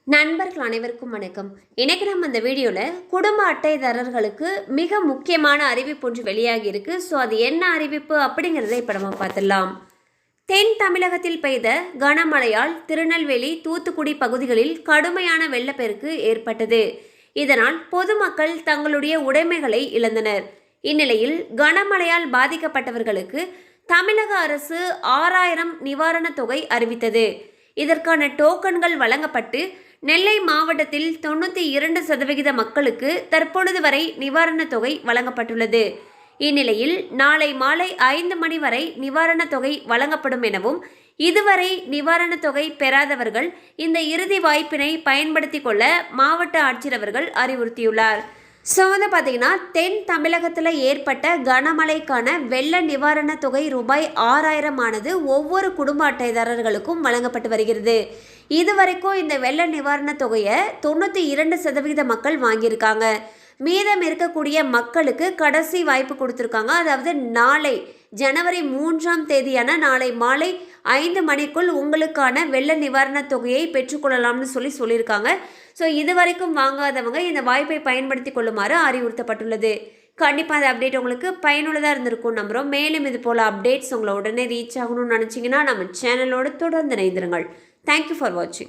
நண்பர்கள் அனைவருக்கும் வணக்கம். இன்னைக்கு நம்ம இந்த வீடியோவில் குடும்ப அட்டைதாரர்களுக்கு மிக முக்கியமான அறிவிப்பு ஒன்று வெளியாகி இருக்கு. ஸோ அது என்ன அறிவிப்பு அப்படிங்கிறத இப்போ நம்ம பார்த்துடலாம். தென் தமிழகத்தில் பெய்த கனமழையால் திருநெல்வேலி, தூத்துக்குடி பகுதிகளில் கடுமையான வெள்ளப்பெருக்கு ஏற்பட்டது. இதனால் பொதுமக்கள் தங்களுடைய உடைமைகளை இழந்தனர். இந்நிலையில் கனமழையால் பாதிக்கப்பட்டவர்களுக்கு தமிழக அரசு 6000 நிவாரணத் தொகை அறிவித்தது. இதற்கான டோக்கன்கள் வழங்கப்பட்டு நெல்லை மாவட்டத்தில் 92% மக்களுக்கு தற்பொழுது வரை நிவாரணத் தொகை வழங்கப்பட்டுள்ளது. இந்நிலையில் நாளை மாலை 5 மணி வரை நிவாரணத் தொகை வழங்கப்படும் எனவும், இதுவரை நிவாரணத் தொகை பெறாதவர்கள் இந்த இறுதி வாய்ப்பினை பயன்படுத்திக் கொள்ள மாவட்ட ஆட்சியர் அவர்கள் அறிவுறுத்தியுள்ளார். ஸோ வந்து பார்த்தீங்கன்னா, தென் தமிழகத்தில் ஏற்பட்ட கனமழைக்கான வெள்ள நிவாரணத் தொகை ரூபாய் 6000 ஆனது ஒவ்வொரு குடும்ப அட்டைதாரர்களுக்கும் வழங்கப்பட்டு வருகிறது. இதுவரைக்கும் இந்த வெள்ள நிவாரணத் தொகையை 92% மக்கள் வாங்கியிருக்காங்க. மீதம் இருக்கக்கூடிய மக்களுக்கு கடைசி வாய்ப்பு கொடுத்துருக்காங்க. அதாவது நாளை ஜனவரி 3ஆம் தேதியான நாளை மாலை 5 மணிக்குள் உங்களுக்கான வெள்ள நிவாரணத் தொகையை பெற்றுக்கொள்ளலாம்னு சொல்லியிருக்காங்க. ஸோ இது வரைக்கும் வாங்காதவங்க இந்த வாய்ப்பை பயன்படுத்தி கொள்ளுமாறு அறிவுறுத்தப்பட்டுள்ளது. கண்டிப்பாக அந்த அப்டேட் உங்களுக்கு பயனுள்ளதாக இருந்திருக்கும் நம்புகிறோம். மேலும் இது போல் அப்டேட்ஸ் உங்களை உடனே ரீச் ஆகணும்னு நினச்சிங்கன்னா நம்ம சேனலோடு தொடர்ந்து இணைந்திருங்கள். தேங்க்யூ ஃபார் வாட்சிங்.